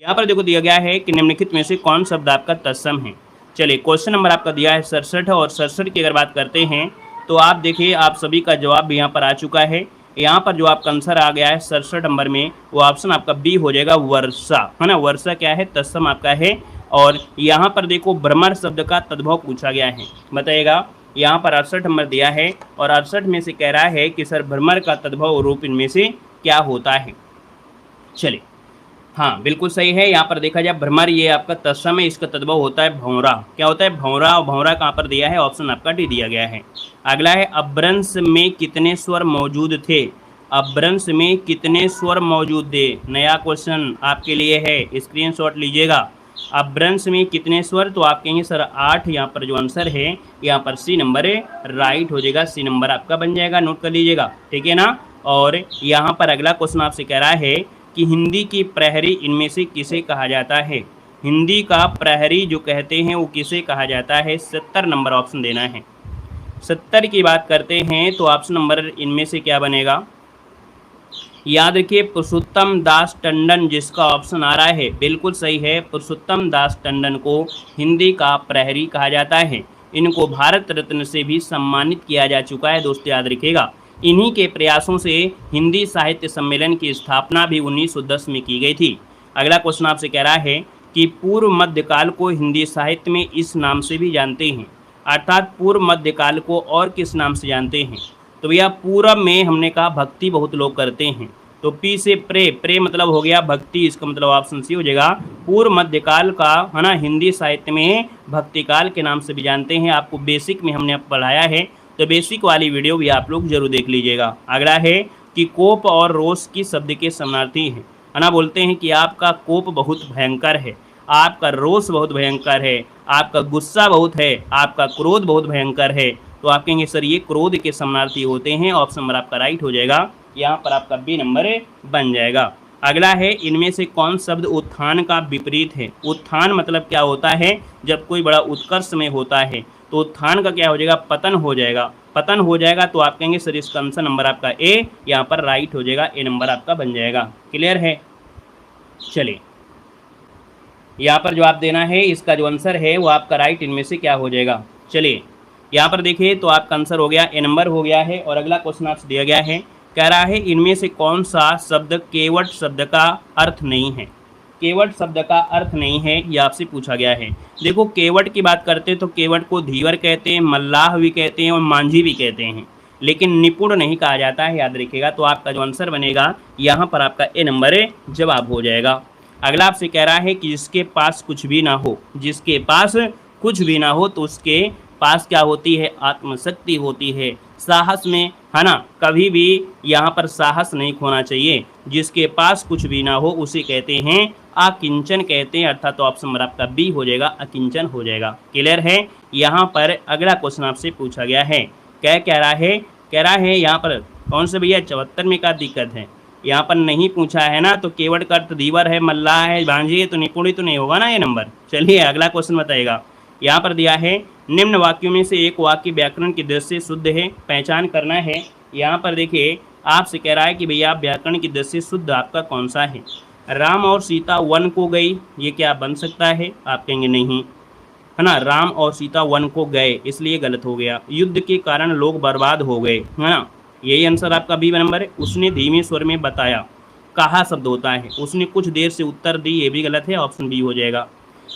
यहाँ पर देखो दिया गया है कि निम्नलिखित में से कौन शब्द आपका तत्सम है। चलिए क्वेश्चन नंबर आपका दिया है 67 और 67 की अगर बात करते हैं तो आप देखिए आप सभी का जवाब भी यहाँ पर आ चुका है। यहाँ पर जो आपका आंसर आ गया है 67 नंबर में वो ऑप्शन आपका बी हो जाएगा वर्षा, है ना। वर्षा क्या है, तत्सम आपका है। और यहाँ पर देखो भ्रमर शब्द का तद्भव पूछा गया है, बताइएगा। यहाँ पर 68 नंबर दिया है और 68 में से कह रहा है कि सर भ्रमर का तद्भव रूप इनमें से क्या होता है। चलिए हाँ बिल्कुल सही है। यहाँ पर देखा जाए भ्रमर ये आपका तत्सम है, इसका तद्भव होता है भौंरा। क्या होता है, भौंरा। और भौंरा कहाँ पर दिया है, ऑप्शन आपका डी दिया गया है। अगला है अपभ्रंश में कितने स्वर मौजूद थे। अपभ्रंश में कितने स्वर मौजूद थे, नया क्वेश्चन आपके लिए है, स्क्रीनशॉट लीजिएगा। अपभ्रंश में कितने स्वर, तो आप कहेंगे सर 8। यहाँ पर जो आंसर है यहाँ पर सी नंबर राइट हो जाएगा, सी नंबर आपका बन जाएगा, नोट कर लीजिएगा, ठीक है ना। और यहाँ पर अगला क्वेश्चन आपसे कह रहा है कि हिंदी की प्रहरी इनमें से किसे कहा जाता है। हिंदी का प्रहरी जो कहते हैं वो किसे कहा जाता है, 70 नंबर ऑप्शन देना है। 70 की बात करते हैं तो ऑप्शन नंबर इनमें से क्या बनेगा, याद रखिए पुरुषोत्तम दास टंडन, जिसका ऑप्शन आ रहा है बिल्कुल सही है। पुरुषोत्तम दास टंडन को हिंदी का प्रहरी कहा जाता है। इनको भारत रत्न से भी सम्मानित किया जा चुका है, दोस्तों याद रखिएगा। इन्हीं के प्रयासों से हिंदी साहित्य सम्मेलन की स्थापना भी 1910 में की गई थी। अगला क्वेश्चन आपसे कह रहा है कि पूर्व मध्यकाल को हिंदी साहित्य में इस नाम से भी जानते हैं, अर्थात पूर्व मध्यकाल को और किस नाम से जानते हैं। तो भैया पूर्व में हमने कहा भक्ति बहुत लोग करते हैं, तो पी से प्रे, प्रे मतलब हो गया भक्ति, इसका मतलब ऑप्शन सी हो जाएगा। पूर्व मध्यकाल का, है ना, हिंदी साहित्य में भक्ति काल के नाम से भी जानते हैं। आपको बेसिक में हमने पढ़ाया है, तो बेसिक वाली वीडियो भी आप लोग जरूर देख लीजिएगा। अगला है कि कोप और रोष की शब्द के समानार्थी हैं, है ना। बोलते हैं कि आपका कोप बहुत भयंकर है, आपका रोष बहुत भयंकर है, आपका गुस्सा बहुत है, आपका क्रोध बहुत भयंकर है। तो आप कहेंगे सर ये क्रोध के समानार्थी होते हैं, ऑप्शन नंबर आपका राइट हो जाएगा। यहाँ पर आपका बी नंबर बन जाएगा। अगला है इनमें से कौन शब्द उत्थान का विपरीत है। उत्थान मतलब क्या होता है, जब कोई बड़ा उत्कर्ष में होता है, तो उत्थान का क्या हो जाएगा, पतन हो जाएगा। पतन हो जाएगा तो आप कहेंगे सर इसका आंसर नंबर आपका ए, यहाँ पर राइट हो जाएगा, ए नंबर आपका बन जाएगा। क्लियर है। चलिए यहाँ पर जो आप देना है इसका जो आंसर है वो आपका राइट इनमें से क्या हो जाएगा। चलिए यहाँ पर देखिए तो आपका आंसर हो गया, ए नंबर हो गया है। और अगला क्वेश्चन आपसे दिया गया है, कह रहा है इनमें से कौन सा शब्द केवट शब्द का अर्थ नहीं है। केवट शब्द का अर्थ नहीं है, ये आपसे पूछा गया है। देखो केवट की बात करते हैं तो केवट को धीवर कहते हैं, मल्लाह भी कहते हैं और मांझी भी कहते हैं, लेकिन निपुण नहीं कहा जाता है, याद रखिएगा। तो आपका जो आंसर बनेगा यहाँ पर आपका ए नंबर जवाब हो जाएगा। अगला आपसे कह रहा है कि जिसके पास कुछ भी ना हो, जिसके पास कुछ भी ना हो तो उसके पास क्या होती है, आत्मशक्ति होती है। साहस में, है ना, कभी भी यहाँ पर साहस नहीं खोना चाहिए। जिसके पास कुछ भी ना हो उसे कहते हैं अकिंचन कहते हैं, अर्थात तो ऑप्शन नंबर आपका बी हो जाएगा, अकिंचन हो जाएगा। क्लियर है। यहाँ पर अगला क्वेश्चन आपसे पूछा गया है, क्या कह रहा है, कह रहा है यहाँ पर कौन से भैया 74 में क्या दिक्कत है, यहाँ पर नहीं पूछा है ना। तो केवट का अर्थ धीवर है, मल्लाह है, भांजी है, तो निपुण तो नहीं होगा ना ये नंबर। चलिए अगला क्वेश्चन बताएगा। यहाँ पर दिया है निम्न वाक्यों में से एक वाक्य व्याकरण की दृष्टि से शुद्ध है, पहचान करना है। यहाँ पर देखिए आपसे कह रहा है कि भैया व्याकरण की दृष्टि से शुद्ध आपका कौन सा है। राम और सीता वन को गई, ये क्या बन सकता है, आप कहेंगे नहीं, है ना। राम और सीता वन को गए, इसलिए गलत हो गया। युद्ध के कारण लोग बर्बाद हो गए, है ना, यही आंसर आपका बी नंबर है। उसने धीमे स्वर में बताया, कहा शब्द होता है। उसने कुछ देर से उत्तर दी, ये भी गलत है, ऑप्शन बी हो जाएगा।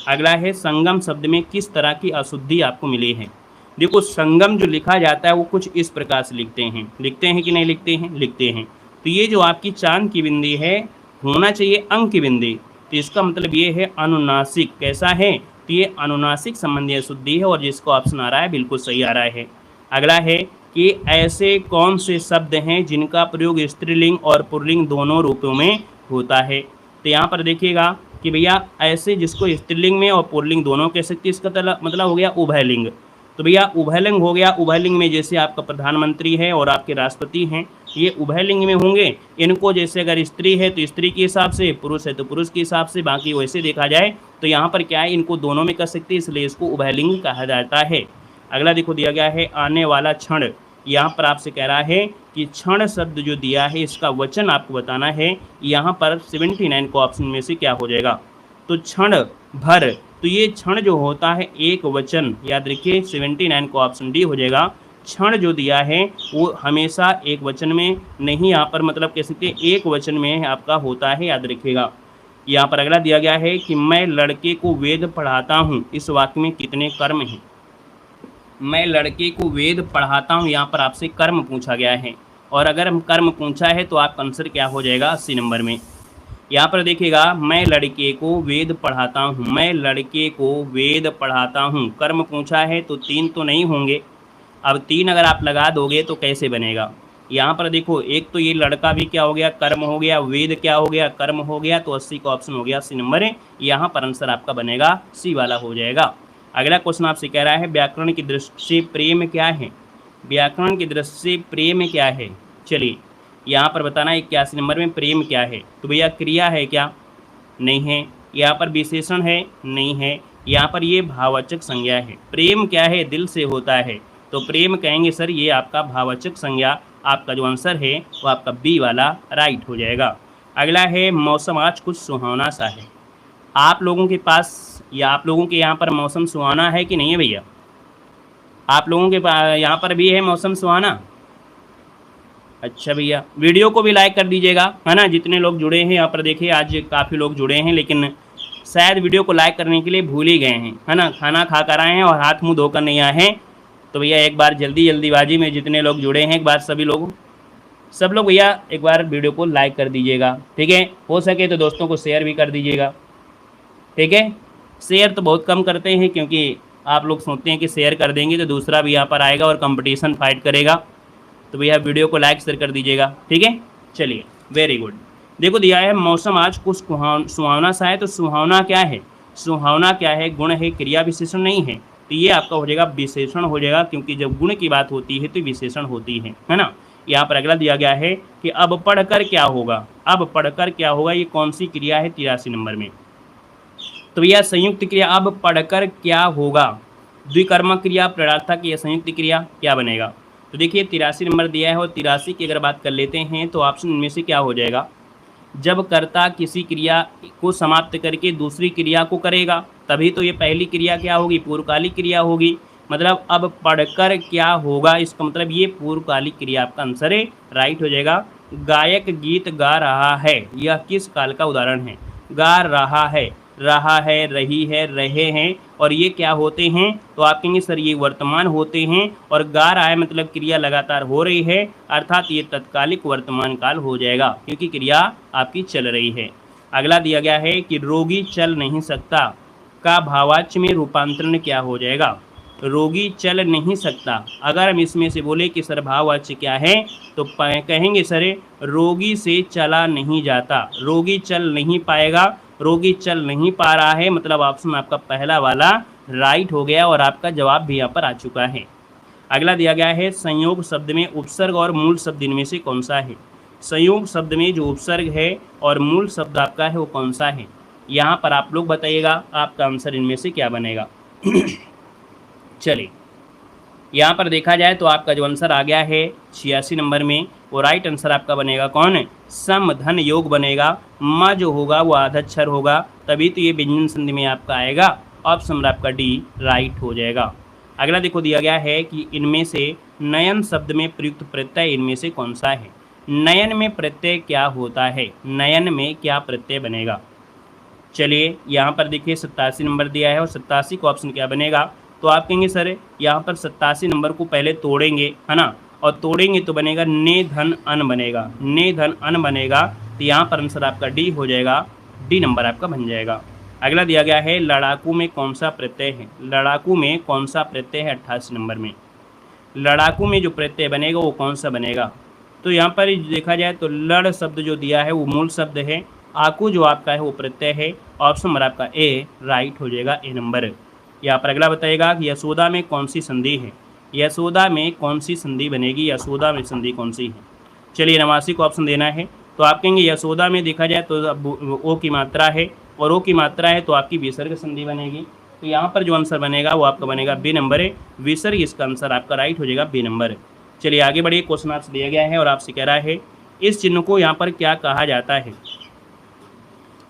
अगला है संगम शब्द में किस तरह की अशुद्धि आपको मिली है। देखो संगम जो लिखा जाता है वो कुछ इस प्रकार से लिखते हैं कि नहीं लिखते हैं, लिखते हैं। तो ये जो आपकी चांद की बिंदी है होना चाहिए अंक की बिंदी, तो इसका मतलब ये है अनुनासिक। कैसा है, तो ये अनुनासिक संबंधी अशुद्धि है, और जिसको ऑप्शन आ रहा है बिल्कुल सही आ रहा है। अगला है कि ऐसे कौन से शब्द हैं जिनका प्रयोग स्त्रीलिंग और पुल्लिंग दोनों रूपों में होता है। तो यहाँ पर देखिएगा कि भैया ऐसे जिसको स्त्रीलिंग में और पुल्लिंग दोनों कह सकते हैं, इसका मतलब हो गया उभयलिंग। तो भैया उभयलिंग हो गया। उभयलिंग में जैसे आपका प्रधानमंत्री है और आपके राष्ट्रपति हैं, ये उभयलिंग में होंगे। इनको जैसे अगर स्त्री है तो स्त्री के हिसाब से, पुरुष है तो पुरुष के हिसाब से, बाकी वैसे देखा जाए तो यहाँ पर क्या है, इनको दोनों में कर सकते हैं, इसलिए इसको उभयलिंग कहा जाता है। अगला देखो दिया गया है आने वाला क्षण। यहाँ पर आपसे कह रहा है कि क्षण शब्द जो दिया है इसका वचन आपको बताना है। यहाँ पर 79 को ऑप्शन में से क्या हो जाएगा। तो क्षण भर, तो ये क्षण जो होता है एक वचन, याद रखिए 79 को ऑप्शन डी हो जाएगा। क्षण जो दिया है वो हमेशा एक वचन में नहीं, यहाँ पर मतलब कह सकते एक वचन में आपका होता है, याद रखिएगा। यहाँ पर अगला दिया गया है कि मैं लड़के को वेद पढ़ाता हूँ, इस वाक्य में कितने कर्म हैं? मैं लड़के को वेद पढ़ाता हूँ, यहाँ पर आपसे कर्म पूछा गया है, और अगर हम कर्म पूछा है तो आपका आंसर क्या हो जाएगा 80 नंबर में। यहाँ पर देखिएगा, मैं लड़के को वेद पढ़ाता हूँ, मैं लड़के को वेद पढ़ाता हूँ, कर्म पूछा है तो 3 तो नहीं होंगे। अब 3 अगर आप लगा दोगे तो कैसे बनेगा? यहाँ पर देखो, एक तो ये लड़का भी क्या हो गया, कर्म हो गया, वेद क्या हो गया, कर्म हो गया, तो 80 का ऑप्शन हो गया 80 नंबर है। यहाँ पर आंसर आपका बनेगा सी वाला हो जाएगा। अगला क्वेश्चन आपसे कह रहा है व्याकरण की दृष्टि से प्रेम क्या है? व्याकरण की दृष्टि से प्रेम क्या है? चलिए यहाँ पर बताना है 81 नंबर में प्रेम क्या है। तो भैया क्रिया है क्या? नहीं है। यहाँ पर विशेषण है? नहीं है। यहाँ पर ये भाववाचक संज्ञा है। प्रेम क्या है? दिल से होता है, तो प्रेम कहेंगे सर ये आपका भाववाचक संज्ञा। आपका जो आंसर है वो आपका बी वाला राइट हो जाएगा। अगला है मौसम आज कुछ सुहावना सा है। आप लोगों के पास या आप लोगों के यहाँ पर मौसम सुहाना है कि नहीं है भैया? आप लोगों के यहाँ पर भी है मौसम सुहाना? अच्छा भैया, वीडियो को भी लाइक कर दीजिएगा, है ना। जितने लोग जुड़े हैं यहाँ पर देखिए, आज काफ़ी लोग जुड़े हैं, लेकिन शायद वीडियो को लाइक करने के लिए भूल ही गए हैं, है ना। खाना खा कर आए हैं और हाथ मुंह धोकर नहीं आए हैं। तो भैया एक बार जल्दीबाजी में जितने लोग जुड़े हैं, एक बार सब लोग भैया एक बार वीडियो को लाइक कर दीजिएगा, ठीक है। हो सके तो दोस्तों को शेयर भी कर दीजिएगा, ठीक है। शेयर तो बहुत कम करते हैं, क्योंकि आप लोग सोचते हैं कि शेयर कर देंगे तो दूसरा भी यहाँ पर आएगा और कंपटीशन फाइट करेगा। तो भैया वीडियो को लाइक शेयर कर दीजिएगा, ठीक है। चलिए, वेरी गुड। देखो दिया है मौसम आज कुछ सुहावना सा है, तो सुहावना क्या है? सुहावना क्या है? गुण है, क्रिया विशेषण नहीं है। तो ये आपका हो जाएगा विशेषण हो जाएगा, क्योंकि जब गुण की बात होती है तो विशेषण होती है ना। यहाँ पर अगला दिया गया है कि अब पढ़कर क्या होगा? अब पढ़कर क्या होगा, ये कौन सी क्रिया है 83 नंबर में? तो भैया संयुक्त क्रिया, अब पढ़कर क्या होगा, द्विकर्मक क्रिया, प्रार्थक या संयुक्त क्रिया, क्या बनेगा? तो देखिए 83 नंबर दिया है, और 83 की अगर बात कर लेते हैं तो ऑप्शन इनमें से क्या हो जाएगा? जब कर्ता किसी क्रिया को समाप्त करके दूसरी क्रिया को करेगा, तभी तो ये पहली क्रिया क्या होगी? पूर्वकालिक क्रिया होगी। मतलब अब पढ़कर क्या होगा, इसका मतलब ये पूर्वकालिक क्रिया आपका आंसर है, राइट हो जाएगा। गायक गीत गा रहा है, यह किस काल का उदाहरण है? गा रहा है, रही है, रहे हैं, और ये क्या होते हैं? तो आप कहेंगे सर ये वर्तमान होते हैं, और गा रहा है मतलब क्रिया लगातार हो रही है, अर्थात ये तत्कालिक वर्तमान काल हो जाएगा, क्योंकि क्रिया आपकी चल रही है। अगला दिया गया है कि रोगी चल नहीं सकता का भाववाच्य में रूपांतरण क्या हो जाएगा? रोगी चल नहीं सकता, अगर हम इसमें से बोले कि सर भाववाच्य क्या है, तो कहेंगे सर रोगी से चला नहीं जाता, रोगी चल नहीं पाएगा, रोगी चल नहीं पा रहा है, मतलब ऑप्शन आपका पहला वाला राइट हो गया, और आपका जवाब भी यहाँ पर आ चुका है। अगला दिया गया है संयोग शब्द में उपसर्ग और मूल शब्द इनमें से कौन सा है? संयोग शब्द में जो उपसर्ग है और मूल शब्द आपका है वो कौन सा है? यहाँ पर आप लोग बताइएगा, आपका आंसर इनमें से क्या बनेगा। चलिए यहाँ पर देखा जाए तो आपका जो आंसर आ गया है 86 नंबर में, वो राइट आंसर आपका बनेगा कौन है? सम धन योग बनेगा। म जो होगा वो आधाक्षर होगा, तभी तो ये व्यंजन संधि में आपका आएगा। ऑप्शन आपका डी राइट हो जाएगा। अगला देखो दिया गया है कि इनमें से नयन शब्द में प्रयुक्त प्रत्यय इनमें से कौन सा है? नयन में प्रत्यय क्या होता है? नयन में क्या प्रत्यय बनेगा? चलिए यहाँ पर देखिए 87 नंबर दिया है, और 87 का ऑप्शन क्या बनेगा? तो आप कहेंगे सर यहाँ पर 87 नंबर को पहले तोड़ेंगे, है ना, और तोड़ेंगे तो बनेगा ने धन अन बनेगा, ने धन अन बनेगा, तो यहाँ पर आंसर आपका डी हो जाएगा, डी नंबर आपका बन जाएगा। अगला दिया गया है लड़ाकू में कौन सा प्रत्यय है? लड़ाकू में कौन सा प्रत्यय है 88 नंबर में? लड़ाकू में जो प्रत्यय बनेगा वो कौन सा बनेगा? तो यहाँ पर देखा जाए तो लड़ शब्द जो दिया है वो मूल शब्द है, आकू जो आपका है वो प्रत्यय है। ऑप्शन नंबर आपका ए राइट हो जाएगा, ए नंबर। यहाँ पर अगला बताएगा कि यशोदा में कौन सी संधि है? यशोदा में कौन सी संधि बनेगी? यशोदा में संधि कौन सी है? चलिए 89 को ऑप्शन देना है, तो आप कहेंगे यशोदा में देखा जाए तो ओ की मात्रा है, और ओ की मात्रा है तो आपकी विसर्ग संधि बनेगी। तो यहाँ पर जो आंसर बनेगा वो आपका बनेगा बी नंबर है, विसर्ग इसका आंसर आपका राइट हो जाएगा, बी नंबर। चलिए आगे बढ़िए, क्वेश्चन आपसे दिया गया है और आपसे कह रहा है इस चिन्ह को यहाँ पर क्या कहा जाता है?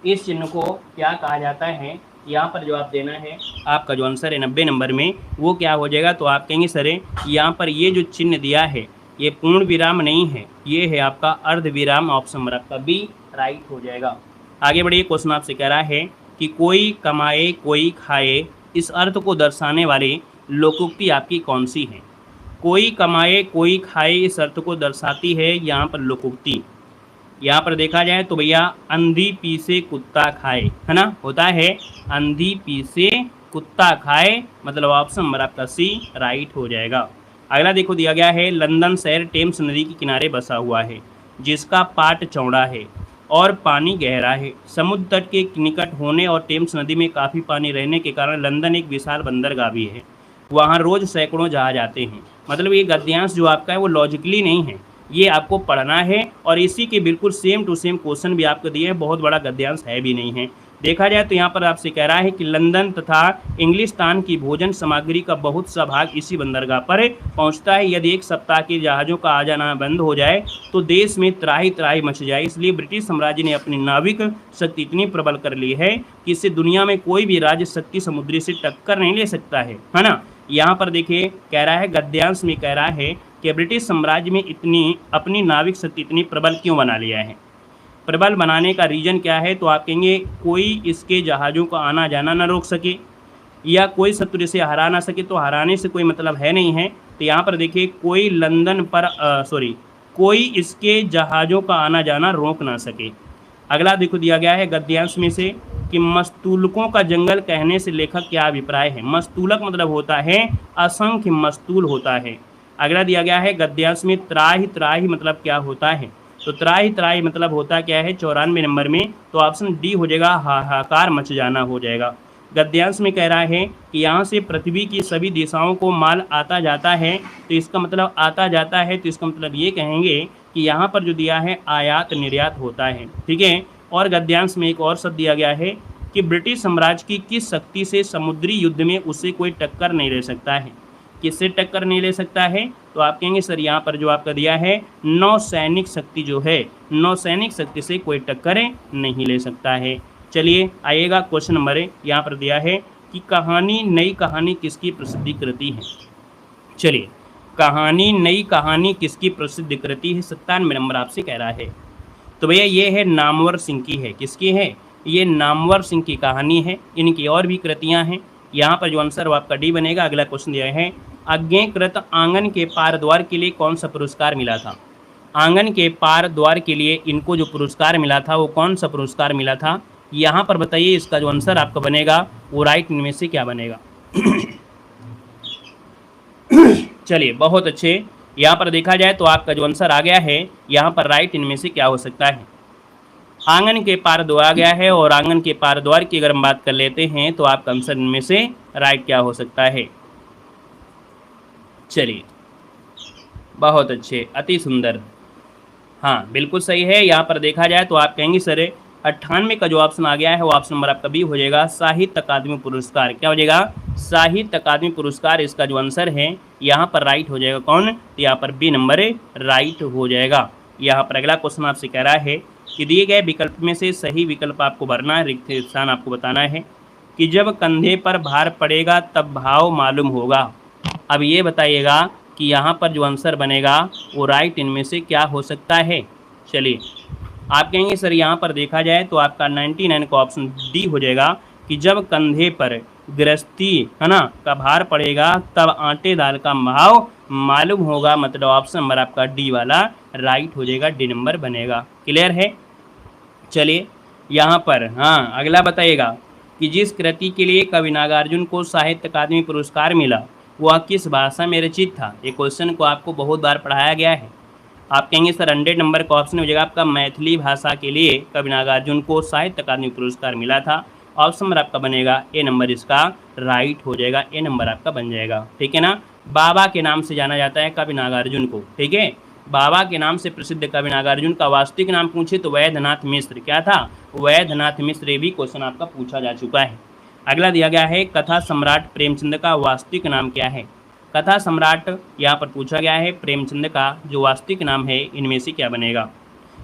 इस चिन्ह को क्या कहा जाता है? यहाँ पर जो आप देना है, आपका जो आंसर है 90 नंबर में, वो क्या हो जाएगा? तो आप कहेंगे सर यहाँ पर ये जो चिन्ह दिया है ये पूर्ण विराम नहीं है, ये है आपका अर्ध विराम। ऑप्शन नंबर आपका बी राइट हो जाएगा। आगे बढ़िए, क्वेश्चन आपसे कह रहा है कि कोई कमाए कोई खाए, इस अर्थ को दर्शाने वाली लोकोक्ति आपकी कौन सी है? कोई कमाए कोई खाए इस अर्थ को दर्शाती है यहाँ पर लोकोक्ति। यहाँ पर देखा जाए तो भैया अंधी पी से कुत्ता खाए, है ना, होता है अंधी पी से कुत्ता खाए, मतलब ऑप्शन नंबर आपका सी राइट हो जाएगा। अगला देखो दिया गया है, लंदन शहर टेम्स नदी के किनारे बसा हुआ है, जिसका पाट चौड़ा है और पानी गहरा है। समुद्र तट के निकट होने और टेम्स नदी में काफ़ी पानी रहने के कारण लंदन एक विशाल बंदरगाह भी है। वहाँ रोज़ सैकड़ों जहाज आते हैं। मतलब ये गद्यांश जो आपका है वो लॉजिकली नहीं है, ये आपको पढ़ना है, और इसी के बिल्कुल सेम टू सेम क्वेश्चन भी आपको दिए हैं, बहुत बड़ा गद्यांश है भी नहीं है। देखा जाए तो यहाँ पर आपसे कह रहा है कि लंदन तथा इंग्लिस्तान की भोजन सामग्री का बहुत सा भाग इसी बंदरगाह पर पहुँचता है। यदि एक सप्ताह के जहाज़ों का आ जाना बंद हो जाए तो देश में त्राही त्राही मच जाए। इसलिए ब्रिटिश साम्राज्य ने अपनी नाविक शक्ति इतनी प्रबल कर ली है कि इससे दुनिया में कोई भी राज्य शक्ति समुद्री से टक्कर नहीं ले सकता है ना। यहाँ पर देखिए कह रहा है, गद्यांश में कह रहा है कि ब्रिटिश साम्राज्य में इतनी अपनी नाविक शक्ति इतनी प्रबल क्यों बना लिया है? प्रबल बनाने का रीज़न क्या है? तो आप कहेंगे कोई इसके जहाज़ों का आना जाना ना रोक सके, या कोई शत्रु इसे हरा ना सके, तो हराने से कोई मतलब है नहीं है। तो यहाँ पर देखिए कोई लंदन पर कोई इसके जहाज़ों का आना जाना रोक ना सके। अगला देखो दिया गया है गद्यांश में से कि मस्तूलकों का जंगल कहने से लेखक क्या अभिप्राय है? मस्तूलक मतलब होता है असंख्य मस्तूल होता है। अगला दिया गया है गद्यांश में त्राही त्राही मतलब क्या होता है? तो त्राही त्राही मतलब होता क्या है 94 नंबर में? तो ऑप्शन डी हो जाएगा, हाहाकार मच जाना हो जाएगा। गद्यांश में कह रहा है कि यहाँ से पृथ्वी की सभी दिशाओं को माल आता जाता है, तो इसका मतलब आता जाता है, तो इसका मतलब ये कहेंगे कि यहाँ पर जो दिया है आयात निर्यात होता है, ठीक है। और गद्यांश में एक और शब्द दिया गया है कि ब्रिटिश साम्राज्य की किस शक्ति से समुद्री युद्ध में उसे कोई टक्कर नहीं ले सकता है? किससे टक्कर नहीं ले सकता है? तो आप कहेंगे सर यहाँ पर जो आपका दिया है नौसैनिक शक्ति जो है, नौसैनिक शक्ति से कोई टक्कर नहीं ले सकता है। चलिए आइएगा क्वेश्चन नंबर यहाँ पर दिया है कि कहानी नई कहानी किसकी प्रसिद्ध कृति है? चलिए कहानी नई कहानी किसकी प्रसिद्ध कृति है? 97 नंबर आपसे कह रहा है। तो भैया ये है नामवर सिंह की है। किसकी है? ये नामवर सिंह की कहानी है। इनकी और भी कृतियाँ हैं। यहाँ पर जो आंसर वो आपका डी बनेगा। अगला क्वेश्चन दिया है, अज्ञेयकृत आंगन के पार द्वार के लिए कौन सा पुरस्कार मिला था? आंगन के पार द्वार के लिए इनको जो पुरस्कार मिला था वो कौन सा पुरस्कार मिला था? यहाँ पर बताइए, इसका जो आंसर आपका बनेगा वो राइट इनमें से क्या बनेगा? चलिए बहुत अच्छे। यहाँ पर देखा जाए तो आपका जो आंसर आ गया है यहाँ पर राइट इनमें से क्या हो सकता है? आंगन के पार द्वार आ गया है, और आंगन के पार द्वार की अगर हम बात कर लेते हैं तो आपका आंसर इनमें से राइट क्या हो सकता है? चलिए बहुत अच्छे, अति सुंदर, हाँ बिल्कुल सही है। यहाँ पर देखा जाए तो आप कहेंगे सर 98 का जो ऑप्शन आ गया है वो ऑप्शन नंबर आपका बी हो जाएगा, साहित्य अकादमी पुरस्कार। क्या हो जाएगा? साहित्य अकादमी पुरस्कार इसका जो आंसर है यहाँ पर राइट हो जाएगा। कौन? तो यहाँ पर बी नंबर राइट हो जाएगा। यहाँ पर अगला क्वेश्चन आपसे कह रहा है कि दिए गए विकल्प में से सही विकल्प आपको भरना है, रिक्त स्थान आपको बताना है कि जब कंधे पर भार पड़ेगा तब भाव मालूम होगा। अब ये बताइएगा कि यहाँ पर जो आंसर बनेगा वो राइट इनमें से क्या हो सकता है? चलिए आप कहेंगे सर यहाँ पर देखा जाए तो आपका 99 का ऑप्शन डी हो जाएगा कि जब कंधे पर गृहस्थी है ना का भार पड़ेगा तब आटे दाल का भाव मालूम होगा। मतलब ऑप्शन नंबर आपका डी वाला राइट हो जाएगा, डी नंबर बनेगा। क्लियर है? चलिए यहाँ पर हाँ अगला बताइएगा कि जिस कृति के लिए कवि नागार्जुन को साहित्य अकादमी पुरस्कार मिला वह किस भाषा में रचित था? ये क्वेश्चन को आपको बहुत बार पढ़ाया गया है। आप कहेंगे सर 100 नंबर का ऑप्शन हो जाएगा आपका मैथिली भाषा के लिए कवि नागार्जुन को साहित्य अकादमी पुरस्कार मिला था। ऑप्शन नंबर आपका बनेगा ए नंबर, इसका राइट हो जाएगा, ए नंबर आपका बन जाएगा। ठीक है ना? बाबा के नाम से जाना जाता है कवि नागार्जुन को। ठीक है, बाबा के नाम से प्रसिद्ध कवि नागार्जुन का वास्तविक नाम पूछे तो वैद्यनाथ मिश्र। क्या था? वैद्यनाथ मिश्र। ये भी क्वेश्चन आपका पूछा जा चुका है। अगला दिया गया है कथा सम्राट प्रेमचंद का वास्तविक नाम क्या है? कथा सम्राट यहाँ पर पूछा गया है, प्रेमचंद का जो वास्तविक नाम है इनमें से क्या बनेगा?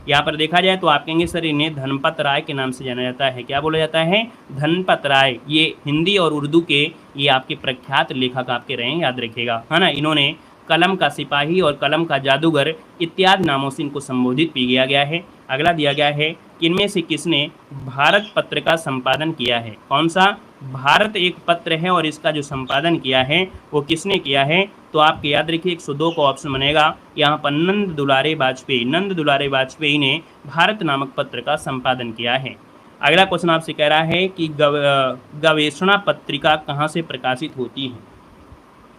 यहाँ पर देखा जाए तो आप कहेंगे सर इन्हें धनपत राय के नाम से जाना जाता है। क्या बोला जाता है? धनपत राय। ये हिंदी और उर्दू के ये आपके प्रख्यात लेखक आपके रहे हैं, याद रखिएगा, है ना। इन्होंने कलम का सिपाही और कलम का जादूगर इत्यादि नामों से इनको संबोधित भी किया गया है। अगला दिया गया है कि इनमें से किसने भारत पत्र का संपादन किया है? कौन सा? भारत एक पत्र है और इसका जो संपादन किया है वो किसने किया है? तो आपके याद रखिए 102 का ऑप्शन बनेगा यहाँ पर नंद दुलारे वाजपेयी। नंद दुलारे वाजपेयी ने भारत नामक पत्र का संपादन किया है। अगला क्वेश्चन आपसे कह रहा है कि गवेषणा पत्रिका कहाँ से प्रकाशित होती है?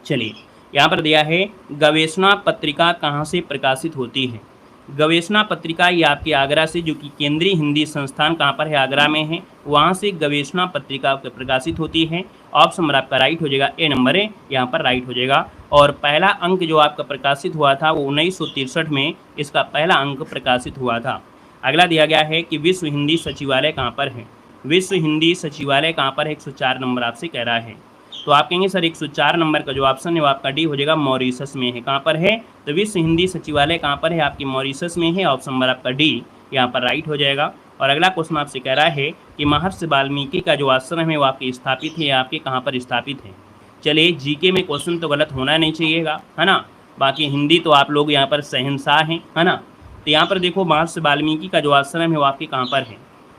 चलिए यहाँ पर दिया है गवेषणा पत्रिका कहाँ से प्रकाशित होती है। गवेषणा पत्रिका ये आपके आगरा से, जो कि केंद्रीय हिंदी संस्थान कहाँ पर है? आगरा में है। वहाँ से गवेषणा पत्रिका प्रकाशित होती है। ऑप्शन नंबर आपका राइट हो जाएगा, ए नंबर है यहाँ पर राइट हो जाएगा। और पहला अंक जो आपका प्रकाशित हुआ था वो 1963 में इसका पहला अंक प्रकाशित हुआ था। अगला दिया गया है कि विश्व हिंदी सचिवालय कहाँ पर है? विश्व हिंदी सचिवालय कहाँ पर है? 104 नंबर आपसे कह रहा है। तो आप कहेंगे सर 104 नंबर का जो ऑप्शन है वो आपका डी हो जाएगा, मॉरिशस में है। कहाँ पर है? तो विश्व हिंदी सचिवालय कहाँ पर है? आपकी मॉरिशस में है। ऑप्शन नंबर आपका डी यहाँ पर राइट हो जाएगा। और अगला क्वेश्चन आपसे कह रहा है कि महर्षि वाल्मीकि का जो आश्रम है वो आपके स्थापित है, आपके कहाँ पर स्थापित है? चलिए जीके में क्वेश्चन तो गलत होना नहीं चाहिएगा, है ना। बाकी हिंदी तो आप लोग यहाँ पर शहंशाह हैं, है ना। तो यहाँ पर देखो महर्षि वाल्मीकि का जो आश्रम है वो आपके कहाँ पर है?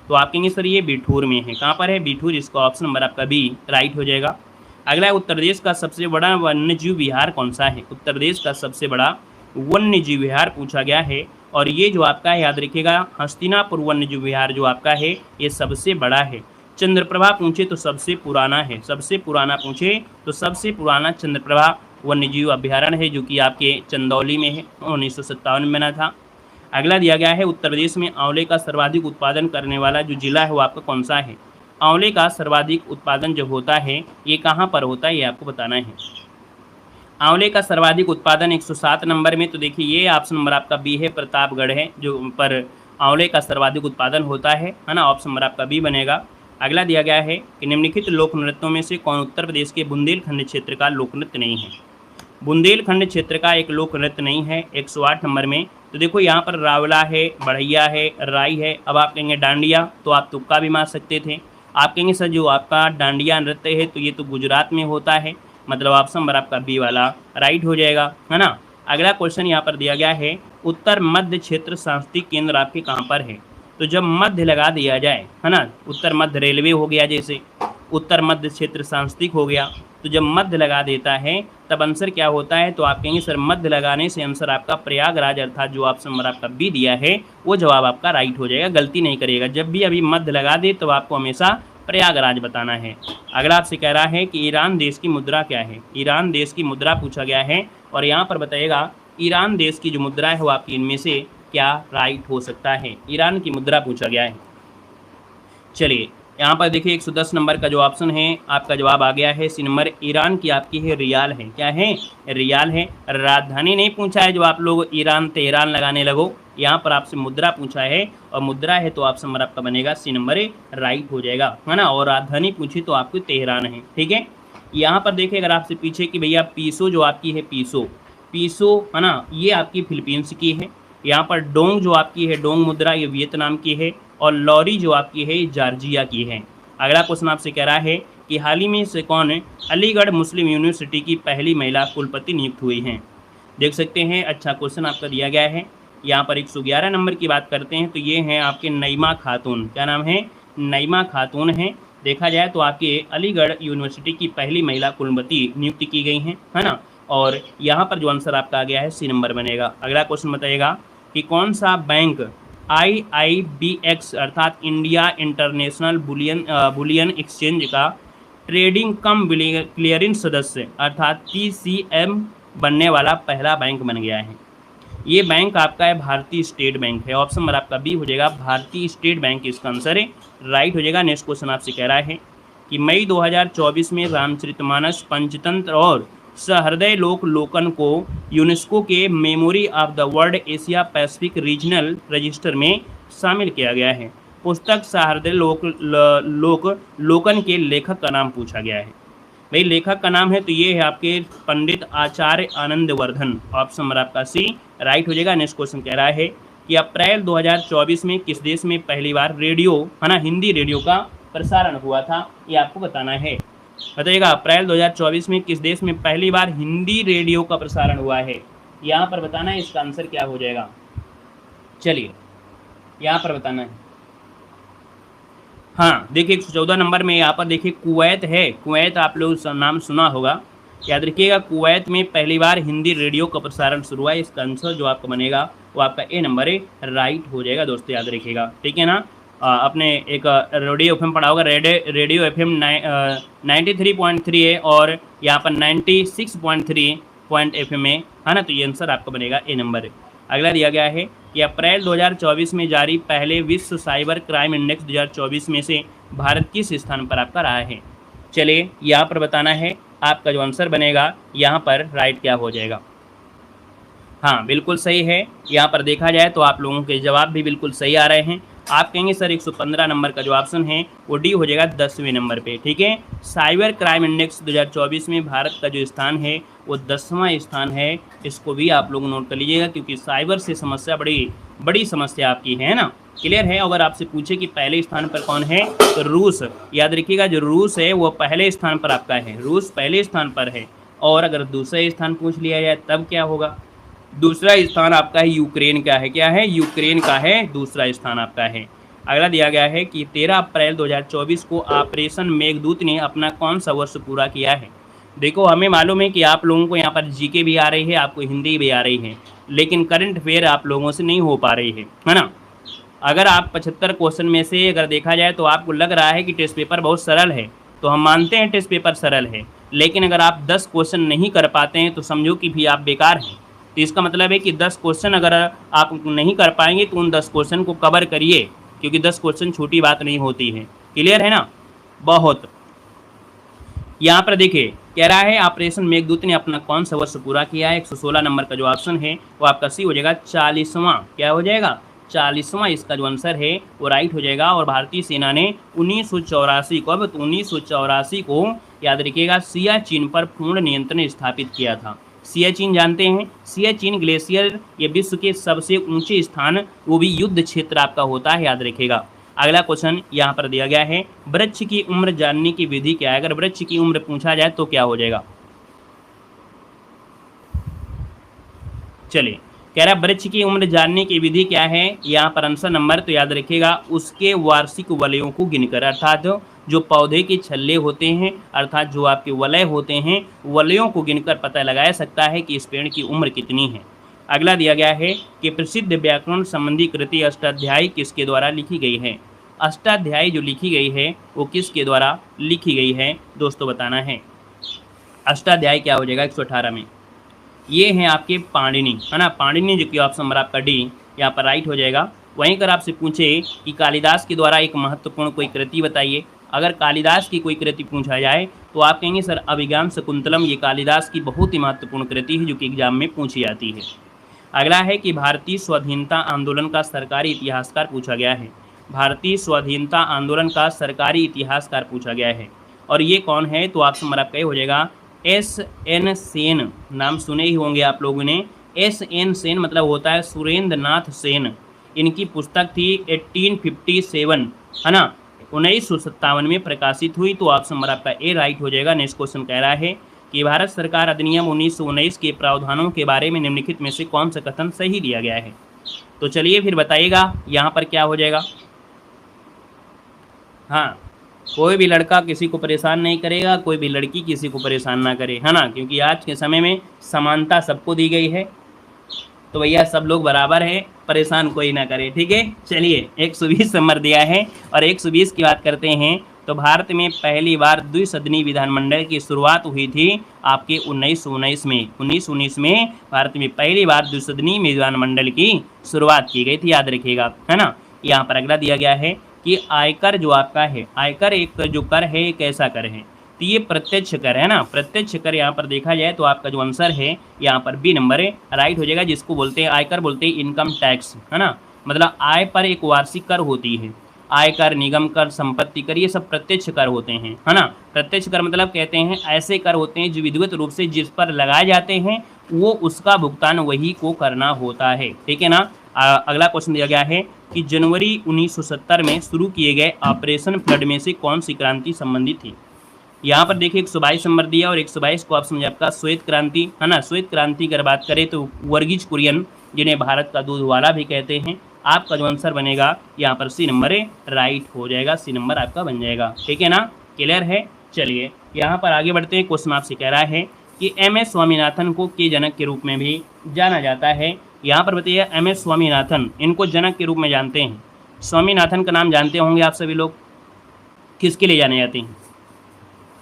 तो आप कहेंगे सर ये बिठूर में है। कहाँ पर है? बिठूर। इसका ऑप्शन नंबर आपका बी राइट हो जाएगा। अगला उत्तर प्रदेश का सबसे बड़ा वन्यजीव विहार कौन सा है? उत्तर प्रदेश का सबसे बड़ा वन्यजीव विहार पूछा गया है। और ये जो आपका है याद रखिएगा हस्तिनापुर वन्यजीव विहार जो आपका है ये सबसे बड़ा है। चंद्रप्रभा पूछे तो सबसे पुराना है, सबसे पुराना पूछे तो सबसे पुराना चंद्रप्रभा वन्यजीव अभ्यारण्य है, जो कि आपके चंदौली में है, 1957 में बना था। अगला दिया गया है उत्तर प्रदेश में आंवले का सर्वाधिक उत्पादन करने वाला जो जिला है वो आपका कौन सा है? आंवले का सर्वाधिक उत्पादन जब होता है ये कहाँ पर होता है ये आपको बताना है। आंवले का सर्वाधिक उत्पादन 107 नंबर में, तो देखिए ये ऑप्शन नंबर आपका बी है, प्रतापगढ़ है जो पर आंवले का सर्वाधिक उत्पादन होता है ना। ऑप्शन नंबर आपका बी बनेगा। अगला दिया गया है कि निम्नलिखित लोक नृत्यों में से कौन उत्तर प्रदेश के बुंदेलखंड क्षेत्र का लोक नृत्य नहीं है? बुंदेलखंड क्षेत्र का एक लोक नृत्य नहीं है 108 नंबर में। तो देखो यहाँ पर रावला है, बढ़ैया है, राई है। अब आप कहेंगे डांडिया, तो आप तुक्का भी मार सकते थे। आप कहेंगे सर जो आपका डांडिया नृत्य है तो ये तो गुजरात में होता है, मतलब ऑप्शन नंबर आपका बी वाला राइट हो जाएगा, है ना। अगला क्वेश्चन यहाँ पर दिया गया है उत्तर मध्य क्षेत्र सांस्कृतिक केंद्र आपके कहाँ पर है? तो जब मध्य लगा दिया जाए, है ना, उत्तर मध्य रेलवे हो गया, जैसे उत्तर मध्य क्षेत्र सांस्कृतिक हो गया, तो जब मध्य लगा देता है तब आंसर क्या होता है? तो आप कहेंगे सर मध्य लगाने से आंसर आपका प्रयागराज, अर्थात जो ऑप्शन नंबर आपका बी दिया है वो जवाब आपका राइट हो जाएगा। गलती नहीं करिएगा, जब भी अभी मध्य लगा दे तो आपको हमेशा प्रयागराज बताना है। अगला आपसे कह रहा है कि ईरान देश की मुद्रा क्या है? ईरान देश की मुद्रा पूछा गया है और यहाँ पर बताइएगा ईरान देश की जो मुद्रा है वो आपकी इनमें से क्या राइट हो सकता है? ईरान की मुद्रा पूछा गया है। चलिए यहाँ पर देखिए 110 नंबर का जो ऑप्शन है आपका जवाब आ गया है सी नंबर। ईरान की आपकी है रियाल है। क्या है? रियाल है। राजधानी नहीं पूछा है जो आप लोग ईरान तेहरान लगाने लगो, यहाँ पर आपसे मुद्रा पूछा है और मुद्रा है तो ऑप्शन नंबर आपका बनेगा सी नंबर राइट हो जाएगा, है ना। और राजधानी पूछी तो आपको तेहरान है, ठीक है। यहाँ पर देखिए अगर आपसे पूछे कि भैया पीसो जो आपकी है पीसो है ना, ये आपकी फिलीपींस की है। यहाँ पर डोंग जो आपकी है डोंग मुद्रा ये वियतनाम की है और लॉरी जो आपकी है जॉर्जिया की है। अगला क्वेश्चन आपसे कह रहा है कि हाल ही में से कौन अलीगढ़ मुस्लिम यूनिवर्सिटी की पहली महिला कुलपति नियुक्त हुई हैं? देख सकते हैं, अच्छा क्वेश्चन आपका दिया गया है। यहाँ पर 111 नंबर की बात करते हैं तो ये हैं आपके नईमा खातून। क्या नाम है? नईमा खातून है। देखा जाए तो आपके अलीगढ़ यूनिवर्सिटी की पहली महिला कुलपति नियुक्त की गई हैं, है ना। और यहाँ पर जो आंसर आपका आ गया है सी नंबर बनेगा। अगला क्वेश्चन बताइएगा कि कौन सा बैंक IIBX अर्थात इंडिया इंटरनेशनल बुलियन एक्सचेंज का ट्रेडिंग कम क्लियरिंग सदस्य अर्थात TCM बनने वाला पहला बैंक बन गया है? ये बैंक आपका है भारतीय स्टेट बैंक है। ऑप्शन नंबर आपका बी हो जाएगा, भारतीय स्टेट बैंक इसका आंसर है राइट हो जाएगा। नेक्स्ट क्वेश्चन आपसे कह रहा है कि मई 2024 में रामचरितमानस पंचतंत्र और सहृदय लोकन को यूनेस्को के memory of the world Asia Pacific regional register में शामिल किया गया है। पुस्तक सहृदय लोकन के लेखक का नाम पूछा गया है। भाई लेखक का नाम है तो ये है आपके पंडित आचार्य आनंदवर्धन। ऑप्शन नंबर आपका सी राइट हो जाएगा। नेक्स्ट क्वेश्चन कह रहा है कि अप्रैल 2024 में किस देश में पहली बार रेडियो, है ना, हिंदी रेडियो का प्रसारण हुआ था, ये आपको बताना है। बताइएगा अप्रैल 2024 में किस देश में पहली बार हिंदी रेडियो का प्रसारण हुआ है, यहाँ पर बताना है। इसका आंसर क्या हो जाएगा, चलिए यहाँ पर बताना है। हाँ देखिए 114 नंबर में यहाँ पर देखिए कुवैत है। कुवैत आप लोग नाम सुना होगा, याद रखिएगा। कुवैत में पहली बार हिंदी रेडियो का प्रसारण शुरू हुआ है। इसका आंसर जो आपका बनेगा वो आपका ए नंबर है, राइट हो जाएगा दोस्तों, याद रखिएगा, ठीक है ना। आपने एक रेडियो एफएम पढ़ा होगा, रेडियो एफएम 93.3 है और यहाँ पर 96.3 एफएम है ना, तो ये आंसर आपका बनेगा ए नंबर है। अगला दिया गया है कि अप्रैल 2024 में जारी पहले विश्व साइबर क्राइम इंडेक्स 2024 में से भारत किस स्थान पर आपका रहा है। चलिए यहाँ पर बताना है, आपका जो आंसर बनेगा यहाँ पर राइट क्या हो जाएगा। हाँ बिल्कुल सही है, यहाँ पर देखा जाए तो आप लोगों के जवाब भी बिल्कुल सही आ रहे हैं। आप कहेंगे सर 115 नंबर का जो ऑप्शन है वो डी हो जाएगा 10वें नंबर पे, ठीक है। साइबर क्राइम इंडेक्स 2024 में भारत का जो स्थान है वो 10वां स्थान है। इसको भी आप लोग नोट कर लीजिएगा, क्योंकि साइबर से समस्या बड़ी समस्या आपकी है ना, क्लियर है। अगर आपसे पूछे कि पहले स्थान पर कौन है तो रूस, याद रखिएगा जो रूस है वो पहले स्थान पर आपका है, रूस पहले स्थान पर है। और अगर दूसरा स्थान पूछ लिया जाए तब क्या होगा, दूसरा स्थान आपका है यूक्रेन का है, क्या है, यूक्रेन का है दूसरा स्थान आपका है। अगला दिया गया है कि 13 अप्रैल 2024 को ऑपरेशन मेघदूत ने अपना कौन सा वर्ष पूरा किया है। देखो हमें मालूम है कि आप लोगों को यहाँ पर जीके भी आ रही है, आपको हिंदी भी आ रही है, लेकिन करंट अफेयर आप लोगों से नहीं हो पा रही है ना। अगर आप 75 क्वेश्चन में से अगर देखा जाए तो आपको लग रहा है कि टेस्ट पेपर बहुत सरल है, तो हम मानते हैं टेस्ट पेपर सरल है, लेकिन अगर आप 10 क्वेश्चन नहीं कर पाते हैं तो समझो कि भी आप बेकार हैं। तो इसका मतलब है कि 10 क्वेश्चन अगर आप नहीं कर पाएंगे तो उन 10 क्वेश्चन को कवर करिए, क्योंकि 10 क्वेश्चन छोटी बात नहीं होती है, क्लियर है ना। बहुत यहाँ पर देखिए कह रहा है ऑपरेशन मेघदूत ने अपना कौन सा वर्ष पूरा किया है। 116 नंबर का जो ऑप्शन है वो आपका सी हो जाएगा, 40वां, क्या हो जाएगा, 40वां इसका जो आंसर है वो राइट हो जाएगा। और भारतीय सेना ने 1984 को, अब 1984 को याद रखिएगा, सियाचिन पर पूर्ण नियंत्रण स्थापित किया था। सियाचिन जानते हैं, सियाचिन ग्लेशियर ये विश्व के सबसे ऊंचे स्थान, वो भी युद्ध क्षेत्र आपका होता है, याद रखिएगा। अगला क्वेश्चन यहाँ पर दिया गया है, वृक्ष की उम्र जानने की विधि क्या है। अगर वृक्ष की उम्र पूछा जाए तो क्या हो जाएगा, चलिए कह रहा है वृक्ष की उम्र जानने की विधि क्या है। यहाँ पर आंसर नंबर तो याद रखिएगा, उसके वार्षिक वलयों को गिनकर, अर्थात जो पौधे के छल्ले होते हैं, अर्थात जो आपके वलय होते हैं, वलयों को गिनकर पता लगाया सकता है कि इस पेड़ की उम्र कितनी है। अगला दिया गया है कि प्रसिद्ध व्याकरण संबंधी कृति अष्टाध्यायी किसके द्वारा लिखी गई है। अष्टाध्यायी जो लिखी गई है वो किसके द्वारा लिखी गई है दोस्तों, बताना है। अष्टाध्यायी क्या हो जाएगा 118 में, ये हैं आपके पाणिनि, है ना, पाणिनि, जो कि ऑप्शन नंबर आपका डी यहाँ पर राइट हो जाएगा। वहीं अगर आपसे पूछे कि कालिदास के द्वारा एक महत्वपूर्ण कोई कृति बताइए, अगर कालिदास की कोई कृति पूछा जाए तो आप कहेंगे सर अभिज्ञान शकुंतलम, ये कालिदास की बहुत ही महत्वपूर्ण कृति है जो कि एग्जाम में पूछी जाती है। अगला है कि भारतीय स्वाधीनता आंदोलन का सरकारी इतिहासकार पूछा गया है। भारतीय स्वाधीनता आंदोलन का सरकारी इतिहासकार पूछा गया है, और ये कौन है, तो ऑप्शन नंबर आपका हो जाएगा S.N. सेन, नाम सुने ही होंगे आप लोगों ने। S.N. सेन मतलब होता है सुरेंद्र नाथ सेन। इनकी पुस्तक थी 1857, है ना, 1957 में प्रकाशित हुई, तो ऑप्शन नंबर आपका ए राइट हो जाएगा। नेक्स्ट क्वेश्चन कह रहा है कि भारत सरकार अधिनियम 1919 के प्रावधानों के बारे में निम्नलिखित में से कौन सा कथन सही दिया गया है। तो चलिए फिर बताइएगा यहाँ पर क्या हो जाएगा। हाँ, कोई भी लड़का किसी को परेशान नहीं करेगा, कोई भी लड़की किसी को परेशान ना करे, है ना, क्योंकि आज के समय में समानता सबको दी गई है, तो भैया सब लोग बराबर है, परेशान कोई ना करे, ठीक है। चलिए 120 नंबर दिया है, और 120 की बात करते हैं तो भारत में पहली बार द्विसदनी विधानमंडल की शुरुआत हुई थी आपके 1919 में। 1919 में भारत में पहली बार द्विसदनी विधानमंडल की शुरुआत की गई थी, याद रखिएगा, है ना। यहाँ पर अगला दिया गया है कि आयकर जो आपका है, आयकर एक जो कर है एक ऐसा कर है, तो ये प्रत्यक्ष कर है ना। प्रत्यक्ष कर यहाँ पर देखा जाए तो आपका जो आंसर है यहाँ पर बी नंबर है, राइट हो जाएगा, जिसको बोलते हैं आयकर, बोलते हैं इनकम टैक्स, है ना, मतलब आय पर एक वार्षिक कर होती है। आयकर, निगम कर, संपत्ति कर, ये सब प्रत्यक्ष कर होते हैं, है ना। प्रत्यक्ष कर मतलब कहते हैं ऐसे कर होते हैं जो विधिवत रूप से जिस पर लगाए जाते हैं वो उसका भुगतान वही को करना होता है, ठीक है ना। अगला क्वेश्चन दिया गया है कि जनवरी 1970 में शुरू किए गए ऑपरेशन फ्लड में से कौन सी क्रांति संबंधित थी। यहाँ पर देखिए 122 नंबर दिया और 122 को ऑप्शन है आपका श्वेत क्रांति, है ना। श्वेत क्रांति की अगर बात करें तो वर्गीज कुरियन, जिन्हें भारत का दूध वाला भी कहते हैं। आपका जो आंसर बनेगा यहाँ पर सी नंबर राइट हो जाएगा, सी नंबर आपका बन जाएगा। ठीक है ना, क्लियर है। चलिए यहाँ पर आगे बढ़ते हैं। क्वेश्चन आपसे कह रहा है कि एम.एस. स्वामीनाथन को के जनक के रूप में भी जाना जाता है। यहाँ पर बताइए एम.एस. स्वामीनाथन, इनको जनक के रूप में जानते हैं। स्वामीनाथन का नाम जानते होंगे आप सभी लोग, किसके लिए जाने जाते हैं?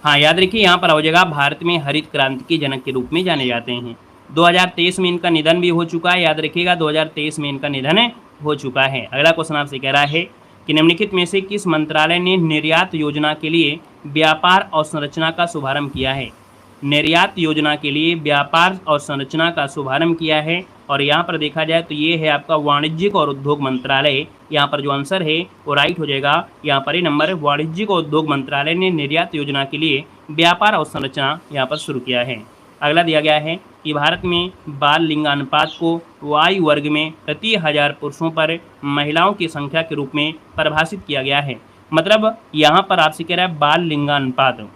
हाँ याद रखिए, यहाँ पर हो जाएगा भारत में हरित क्रांति के जनक के रूप में जाने जाते हैं। 2023 में इनका निधन भी हो चुका है, याद रखिएगा 2023 में इनका निधन हो चुका है। अगला क्वेश्चन आपसे कह रहा है कि निम्नलिखित में से किस मंत्रालय ने निर्यात योजना के लिए व्यापार और संरचना का शुभारंभ किया है। निर्यात योजना के लिए व्यापार और संरचना का शुभारंभ किया है, और यहाँ पर देखा जाए तो ये है आपका वाणिज्यिक और उद्योग मंत्रालय। यहाँ पर जो आंसर है वो राइट हो जाएगा। यहाँ पर ये नंबर वाणिज्यिक और उद्योग मंत्रालय ने निर्यात योजना के लिए व्यापार और संरचना यहाँ पर शुरू किया है। अगला दिया गया है कि भारत में बाल लिंगानुपात को वायु वर्ग में प्रति 1000 पुरुषों पर महिलाओं की संख्या के रूप में परिभाषित किया गया है। मतलब यहाँ पर आपसे कह रहा है बाल लिंगानुपात।